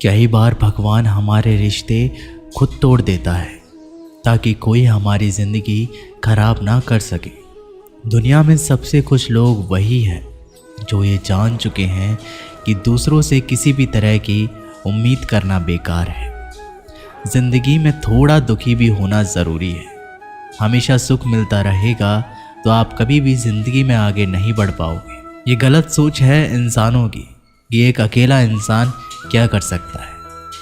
कई बार भगवान हमारे रिश्ते खुद तोड़ देता है ताकि कोई हमारी ज़िंदगी खराब ना कर सके। दुनिया में सबसे खुश लोग वही हैं जो ये जान चुके हैं कि दूसरों से किसी भी तरह की उम्मीद करना बेकार है। ज़िंदगी में थोड़ा दुखी भी होना ज़रूरी है। हमेशा सुख मिलता रहेगा तो आप कभी भी ज़िंदगी में आगे नहीं बढ़ पाओगे। ये गलत सोच है इंसानों की कि एक अकेला इंसान क्या कर सकता है।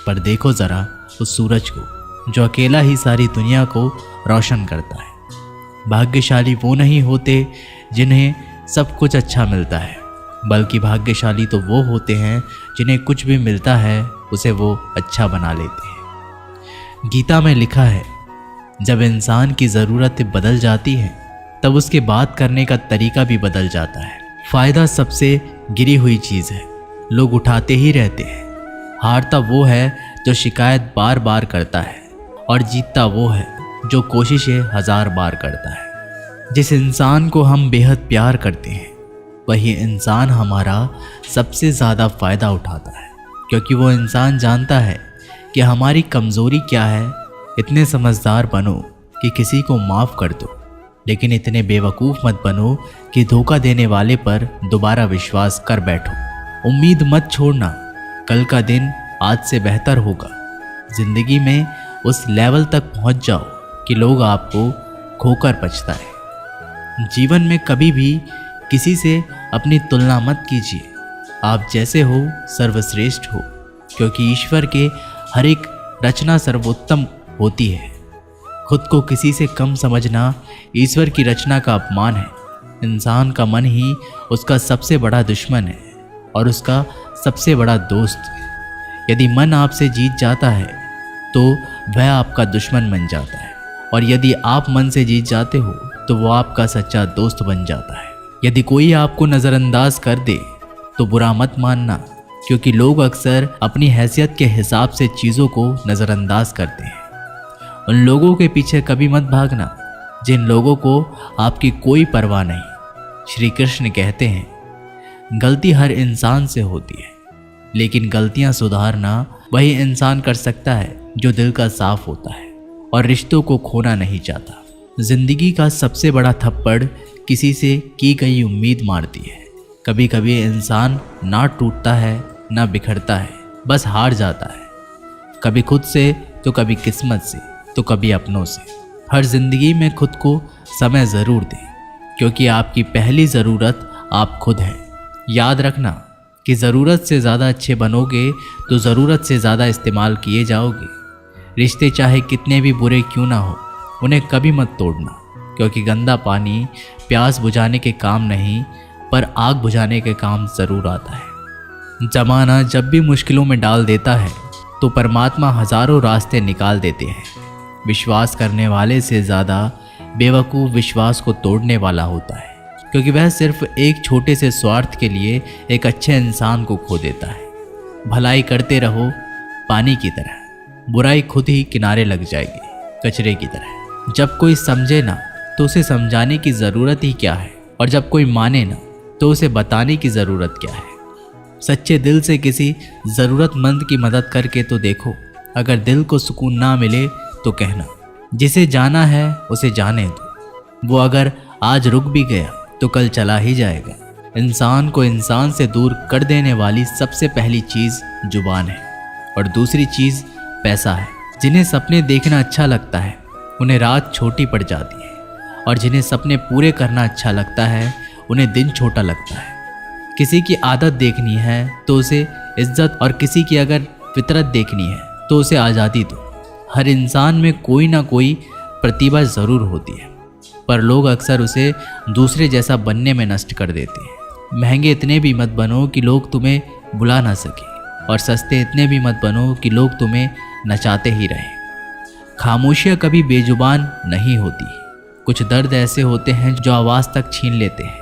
पर देखो ज़रा उस सूरज को जो अकेला ही सारी दुनिया को रोशन करता है। भाग्यशाली वो नहीं होते जिन्हें सब कुछ अच्छा मिलता है, बल्कि भाग्यशाली तो वो होते हैं जिन्हें कुछ भी मिलता है उसे वो अच्छा बना लेते हैं। गीता में लिखा है, जब इंसान की ज़रूरतें बदल जाती हैं तब उसके बात करने का तरीका भी बदल जाता है। फ़ायदा सबसे गिरी हुई चीज़ है, लोग उठाते ही रहते हैं। हारता वो है जो शिकायत बार बार करता है और जीतता वो है जो कोशिशें 1000 बार करता है। जिस इंसान को हम बेहद प्यार करते हैं वही इंसान हमारा सबसे ज़्यादा फ़ायदा उठाता है, क्योंकि वो इंसान जानता है कि हमारी कमज़ोरी क्या है। इतने समझदार बनो कि किसी को माफ़ कर दो, लेकिन इतने बेवकूफ़ मत बनो कि धोखा देने वाले पर दोबारा विश्वास कर बैठो। उम्मीद मत छोड़ना, कल का दिन आज से बेहतर होगा। ज़िंदगी में उस लेवल तक पहुंच जाओ कि लोग आपको खोकर पछताए। जीवन में कभी भी किसी से अपनी तुलना मत कीजिए। आप जैसे हो सर्वश्रेष्ठ हो, क्योंकि ईश्वर के हर एक रचना सर्वोत्तम होती है। खुद को किसी से कम समझना ईश्वर की रचना का अपमान है। इंसान का मन ही उसका सबसे बड़ा दुश्मन है और उसका सबसे बड़ा दोस्त। यदि मन आपसे जीत जाता है तो वह आपका दुश्मन बन जाता है, और यदि आप मन से जीत जाते हो तो वो आपका सच्चा दोस्त बन जाता है। यदि कोई आपको नज़रअंदाज कर दे तो बुरा मत मानना, क्योंकि लोग अक्सर अपनी हैसियत के हिसाब से चीज़ों को नज़रअंदाज करते हैं। उन लोगों के पीछे कभी मत भागना जिन लोगों को आपकी कोई परवाह नहीं। श्री कृष्ण कहते हैं, गलती हर इंसान से होती है, लेकिन गलतियां सुधारना वही इंसान कर सकता है जो दिल का साफ होता है और रिश्तों को खोना नहीं चाहता। जिंदगी का सबसे बड़ा थप्पड़ किसी से की गई उम्मीद मारती है। कभी कभी इंसान ना टूटता है ना बिखरता है, बस हार जाता है, कभी खुद से तो कभी किस्मत से तो कभी अपनों से। हर जिंदगी में खुद को समय ज़रूर दें, क्योंकि आपकी पहली ज़रूरत आप खुद हैं। याद रखना कि ज़रूरत से ज़्यादा अच्छे बनोगे तो ज़रूरत से ज़्यादा इस्तेमाल किए जाओगे। रिश्ते चाहे कितने भी बुरे क्यों ना हो, उन्हें कभी मत तोड़ना, क्योंकि गंदा पानी प्यास बुझाने के काम नहीं पर आग बुझाने के काम ज़रूर आता है। ज़माना जब भी मुश्किलों में डाल देता है तो परमात्मा हज़ारों रास्ते निकाल देते हैं। विश्वास करने वाले से ज़्यादा बेवकूफ़ विश्वास को तोड़ने वाला होता है, क्योंकि वह सिर्फ एक छोटे से स्वार्थ के लिए एक अच्छे इंसान को खो देता है। भलाई करते रहो पानी की तरह, बुराई खुद ही किनारे लग जाएगी कचरे की तरह। जब कोई समझे ना तो उसे समझाने की ज़रूरत ही क्या है, और जब कोई माने ना तो उसे बताने की ज़रूरत क्या है। सच्चे दिल से किसी ज़रूरतमंद की मदद करके तो देखो। अगर दिल को सुकून ना मिले तो कहना, जिसे जाना है उसे जाने दो। वो अगर आज रुक भी गया तो कल चला ही जाएगा। इंसान को इंसान से दूर कर देने वाली सबसे पहली चीज़ जुबान है, और दूसरी चीज़ पैसा है। जिन्हें सपने देखना अच्छा लगता है उन्हें रात छोटी पड़ जाती है, और जिन्हें सपने पूरे करना अच्छा लगता है उन्हें दिन छोटा लगता है। किसी की आदत देखनी है तो उसे इज्जत, और किसी की अगर फितरत देखनी है तो उसे आज़ादी दो। हर इंसान में कोई ना कोई प्रतिभा ज़रूर होती है, पर लोग अक्सर उसे दूसरे जैसा बनने में नष्ट कर देते हैं। महंगे इतने भी मत बनो कि लोग तुम्हें बुला ना सके, और सस्ते इतने भी मत बनो कि लोग तुम्हें नचाते ही रहें। खामोशियाँ कभी बेजुबान नहीं होती। कुछ दर्द ऐसे होते हैं जो आवाज़ तक छीन लेते हैं।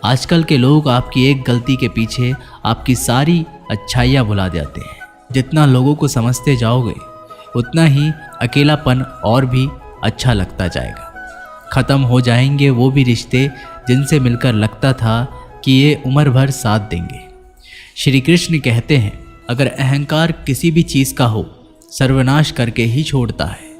आजकल के लोग आपकी एक गलती के पीछे आपकी सारी अच्छाइयाँ भुला जाते हैं। जितना लोगों को समझते जाओगे उतना ही अकेलापन और भी अच्छा लगता जाएगा। ख़त्म हो जाएंगे वो भी रिश्ते जिनसे मिलकर लगता था कि ये उम्र भर साथ देंगे। श्री कृष्ण कहते हैं, अगर अहंकार किसी भी चीज़ का हो, सर्वनाश करके ही छोड़ता है।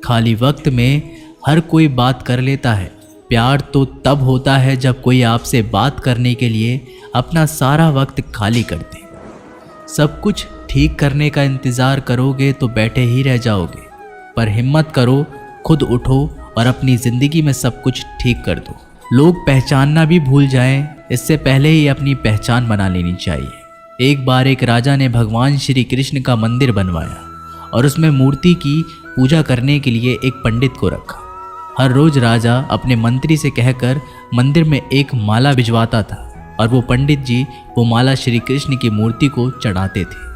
खाली वक्त में हर कोई बात कर लेता है। प्यार तो तब होता है जब कोई आपसे बात करने के लिए अपना सारा वक्त खाली कर दे। सब कुछ ठीक करने का इंतज़ार करोगे तो बैठे ही रह जाओगे, पर हिम्मत करो, खुद उठो और अपनी ज़िंदगी में सब कुछ ठीक कर दो। लोग पहचानना भी भूल जाएं, इससे पहले ही अपनी पहचान बना लेनी चाहिए। एक बार एक राजा ने भगवान श्री कृष्ण का मंदिर बनवाया और उसमें मूर्ति की पूजा करने के लिए एक पंडित को रखा। हर रोज़ राजा अपने मंत्री से कहकर मंदिर में एक माला भिजवाता था और वो पंडित जी वो माला श्री कृष्ण की मूर्ति को चढ़ाते थे।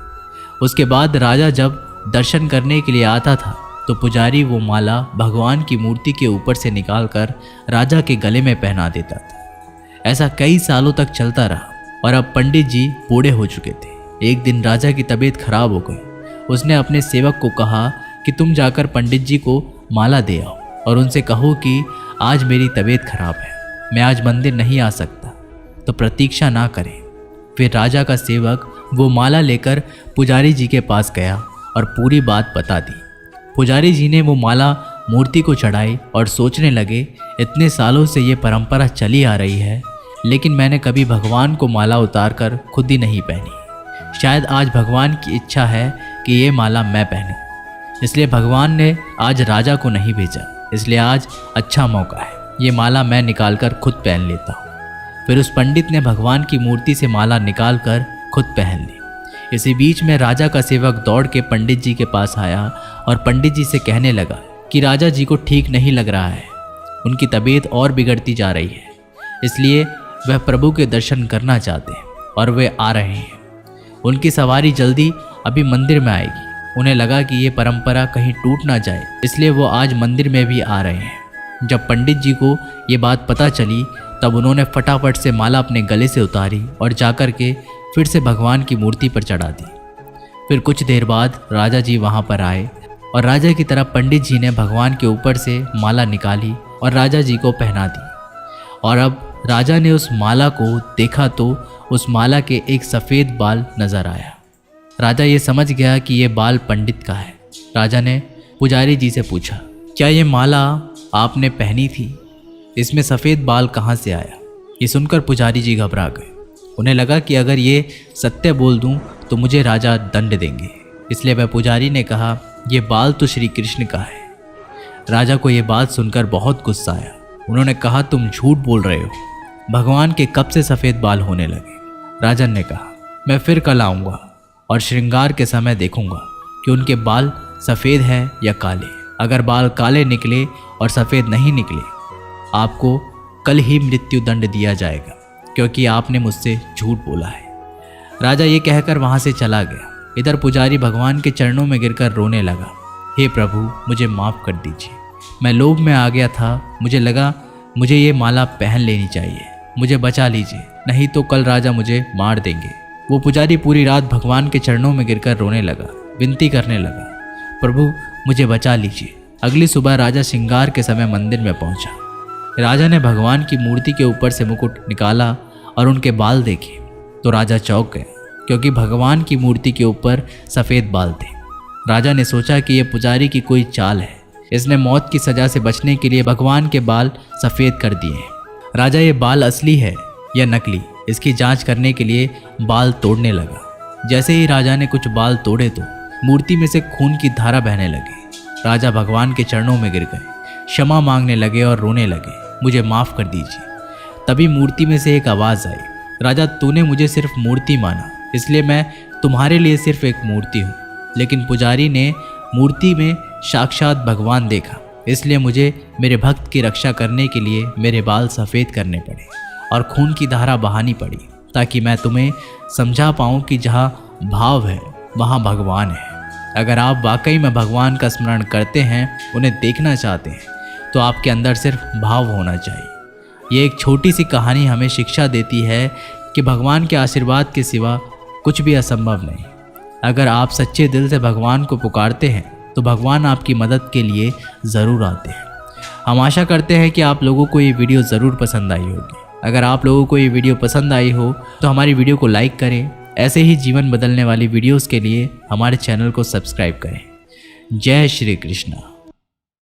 उसके बाद राजा जब दर्शन करने के लिए आता था तो पुजारी वो माला भगवान की मूर्ति के ऊपर से निकालकर राजा के गले में पहना देता था। ऐसा कई सालों तक चलता रहा और अब पंडित जी बूढ़े हो चुके थे। एक दिन राजा की तबीयत खराब हो गई। उसने अपने सेवक को कहा कि तुम जाकर पंडित जी को माला दे आओ और उनसे कहो कि आज मेरी तबीयत खराब है, मैं आज मंदिर नहीं आ सकता, तो प्रतीक्षा ना करें। फिर राजा का सेवक वो माला लेकर पुजारी जी के पास गया और पूरी बात बता दी। पुजारी जी ने वो माला मूर्ति को चढ़ाई और सोचने लगे, इतने सालों से ये परंपरा चली आ रही है, लेकिन मैंने कभी भगवान को माला उतारकर खुद ही नहीं पहनी। शायद आज भगवान की इच्छा है कि ये माला मैं पहनूं, इसलिए भगवान ने आज राजा को नहीं भेजा। इसलिए आज अच्छा मौका है, ये माला मैं निकालकर खुद पहन लेता हूँ। फिर उस पंडित ने भगवान की मूर्ति से माला निकालकर खुद पहन ली। इसी बीच में राजा का सेवक दौड़ के पंडित जी के पास आया और पंडित जी से कहने लगा कि राजा जी को ठीक नहीं लग रहा है, उनकी तबीयत और बिगड़ती जा रही है, इसलिए वह प्रभु के दर्शन करना चाहते हैं और वे आ रहे हैं। उनकी सवारी जल्दी अभी मंदिर में आएगी। उन्हें लगा कि ये परंपरा कहीं टूट ना जाए, इसलिए वो आज मंदिर में भी आ रहे हैं। जब पंडित जी को ये बात पता चली तब उन्होंने फटाफट से माला अपने गले से उतारी और जाकर के फिर से भगवान की मूर्ति पर चढ़ा दी। फिर कुछ देर बाद राजा जी वहाँ पर आए और राजा की तरफ पंडित जी ने भगवान के ऊपर से माला निकाली और राजा जी को पहना दी। और अब राजा ने उस माला को देखा तो उस माला के एक सफ़ेद बाल नज़र आया। राजा ये समझ गया कि ये बाल पंडित का है। राजा ने पुजारी जी से पूछा, क्या ये माला आपने पहनी थी? इसमें सफ़ेद बाल कहाँ से आया? ये सुनकर पुजारी जी घबरा गए। उन्हें लगा कि अगर ये सत्य बोल दूं तो मुझे राजा दंड देंगे, इसलिए वह पुजारी ने कहा, ये बाल तो श्री कृष्ण का है। राजा को ये बात सुनकर बहुत गुस्सा आया। उन्होंने कहा, तुम झूठ बोल रहे हो, भगवान के कब से सफ़ेद बाल होने लगे? राजन ने कहा, मैं फिर कल आऊँगा और श्रृंगार के समय देखूंगा कि उनके बाल सफ़ेद हैं या काले। अगर बाल काले निकले और सफ़ेद नहीं निकले, आपको कल ही मृत्यु दंड दिया जाएगा, क्योंकि आपने मुझसे झूठ बोला है। राजा ये कहकर वहाँ से चला गया। इधर पुजारी भगवान के चरणों में गिरकर रोने लगा, हे प्रभु, मुझे माफ़ कर दीजिए, मैं लोभ में आ गया था, मुझे लगा मुझे ये माला पहन लेनी चाहिए, मुझे बचा लीजिए, नहीं तो कल राजा मुझे मार देंगे। वो पुजारी पूरी रात भगवान के चरणों में गिरकर रोने लगा, विनती करने लगा, प्रभु मुझे बचा लीजिए। अगली सुबह राजा श्रृंगार के समय मंदिर में पहुंचा। राजा ने भगवान की मूर्ति के ऊपर से मुकुट निकाला और उनके बाल देखे तो राजा चौंक गए, क्योंकि भगवान की मूर्ति के ऊपर सफ़ेद बाल थे। राजा ने सोचा कि यह पुजारी की कोई चाल है, इसने मौत की सज़ा से बचने के लिए भगवान के बाल सफ़ेद कर दिए हैं। राजा ये बाल असली है या नकली, इसकी जांच करने के लिए बाल तोड़ने लगा। जैसे ही राजा ने कुछ बाल तोड़े तो मूर्ति में से खून की धारा बहने लगी। राजा भगवान के चरणों में गिर गए, क्षमा मांगने लगे और रोने लगे, मुझे माफ़ कर दीजिए। तभी मूर्ति में से एक आवाज़ आई, राजा तूने मुझे सिर्फ मूर्ति माना, इसलिए मैं तुम्हारे लिए सिर्फ एक मूर्ति हूँ, लेकिन पुजारी ने मूर्ति में साक्षात भगवान देखा, इसलिए मुझे मेरे भक्त की रक्षा करने के लिए मेरे बाल सफ़ेद करने पड़े और खून की धारा बहानी पड़ी, ताकि मैं तुम्हें समझा पाऊँ कि जहाँ भाव है वहाँ भगवान है। अगर आप वाकई में भगवान का स्मरण करते हैं, उन्हें देखना चाहते हैं, तो आपके अंदर सिर्फ भाव होना चाहिए। ये एक छोटी सी कहानी हमें शिक्षा देती है कि भगवान के आशीर्वाद के सिवा कुछ भी असंभव नहीं। अगर आप सच्चे दिल से भगवान को पुकारते हैं तो भगवान आपकी मदद के लिए ज़रूर आते हैं। हम आशा करते हैं कि आप लोगों को ये वीडियो ज़रूर पसंद आई होगी। अगर आप लोगों को ये वीडियो पसंद आई हो तो हमारी वीडियो को लाइक करें, ऐसे ही जीवन बदलने वाली वीडियोस के लिए हमारे चैनल को सब्सक्राइब करें। जय श्री कृष्णा।